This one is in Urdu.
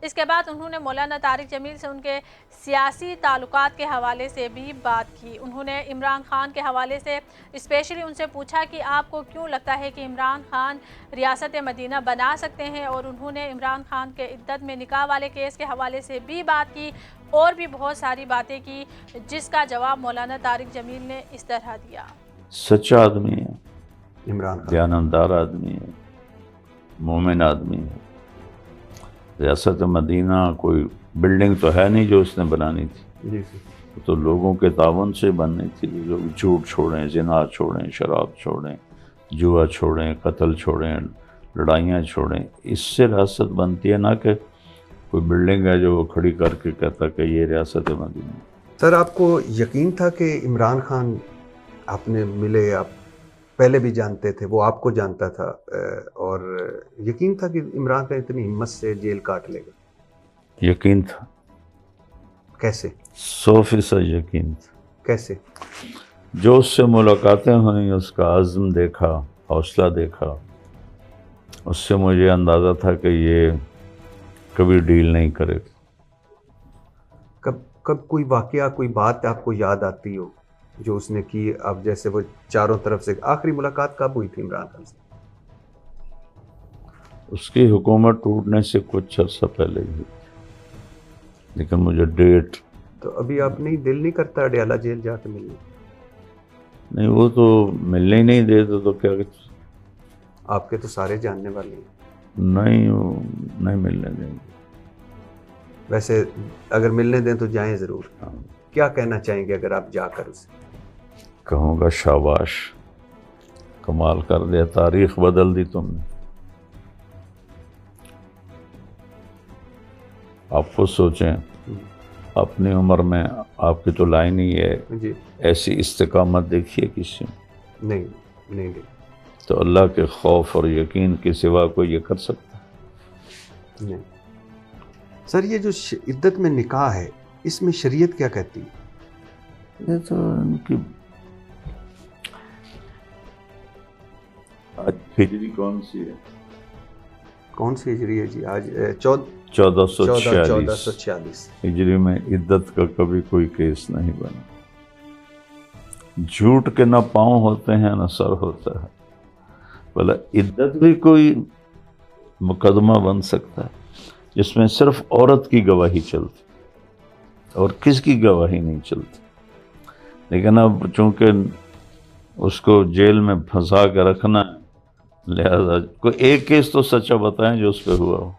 اس کے بعد انہوں نے مولانا طارق جمیل سے ان کے سیاسی تعلقات کے حوالے سے بھی بات کی۔ انہوں نے عمران خان کے حوالے سے اسپیشلی ان سے پوچھا کہ آپ کو کیوں لگتا ہے کہ عمران خان ریاست مدینہ بنا سکتے ہیں، اور انہوں نے عمران خان کے عدت میں نکاح والے کیس کے حوالے سے بھی بات کی اور بھی بہت ساری باتیں کی، جس کا جواب مولانا طارق جمیل نے اس طرح دیا۔ سچا آدمی ہے، عمران خان دیانتدار آدمی ہے، مومن آدمی ہے۔ ریاست مدینہ کوئی بلڈنگ تو ہے نہیں جو اس نے بنانی تھی، جی جی، تو لوگوں کے تعاون سے بننی تھی۔ لوگ جھوٹ چھوڑیں، زنا چھوڑیں، شراب چھوڑیں، جوا چھوڑیں، قتل چھوڑیں، لڑائیاں چھوڑیں، اس سے ریاست بنتی ہے، نہ کہ کوئی بلڈنگ ہے جو وہ کھڑی کر کے کہتا کہ یہ ریاست مدینہ۔ سر آپ کو یقین تھا کہ عمران خان آپ نے ملے، آپ پہلے بھی جانتے تھے، وہ آپ کو جانتا تھا، اور یقین تھا کہ عمران خان اتنی ہمت سے جیل کاٹ لے گا؟ یقین تھا، کیسے 100% یقین تھا۔ کیسے؟ جو اس سے ملاقاتیں ہوئیں، اس کا عزم دیکھا، حوصلہ دیکھا، اس سے مجھے اندازہ تھا کہ یہ کبھی ڈیل نہیں کرے گا۔ کب کوئی واقعہ، کوئی بات آپ کو یاد آتی ہو جو اس نے کی؟ اب جیسے وہ چاروں طرف سے آخری ملاقات کب ہوئی تھی عمران خان سے؟ اس کی حکومت ٹوٹنے سے کچھ عرصہ پہلے ہی، لیکن مجھے ڈیٹ تو ابھی آپ نہیں، دل نہیں کرتا اڈیالہ جیل جا کے ملنے؟ نہیں، وہ تو ملنے ہی نہیں دیتے تو کیا؟ آپ کے تو سارے جاننے والے ہیں۔ نہیں، وہ نہیں ملنے دیں گے۔ ویسے اگر ملنے دیں تو جائیں ضرور۔ کیا کہنا چاہیں گے اگر آپ جا کر اسے؟ کہوں گا شاباش، کمال کر دیا، تاریخ بدل دی تم نے۔ آپ خود سوچیں، اپنی عمر میں آپ کی تو لائن ہی ہے، جی، ایسی استقامت دیکھیے کسی میں؟ نہیں نہیں نہیں تو اللہ کے خوف اور یقین کے سوا کوئی یہ کر سکتا ہے؟ نہیں۔ سر یہ جو عدت میں نکاح ہے، اس میں شریعت کیا کہتی ہے؟ یہ تو ان کی آج ہجری کون سی ہے؟ کون سی ہجری ہے جی؟ آج 1446 1446۔ ہجری میں عدت کا کبھی کوئی کیس نہیں بنا۔ جھوٹ کے نہ پاؤں ہوتے ہیں نہ سر ہوتا ہے، بھلا عدت بھی کوئی مقدمہ بن سکتا ہے جس میں صرف عورت کی گواہی چلتی اور کس کی گواہی نہیں چلتی؟ لیکن اب چونکہ اس کو جیل میں پھنسا کے رکھنا ہے، لہذا کوئی ایک کیس تو سچا بتائیں جو اس پہ ہوا ہو۔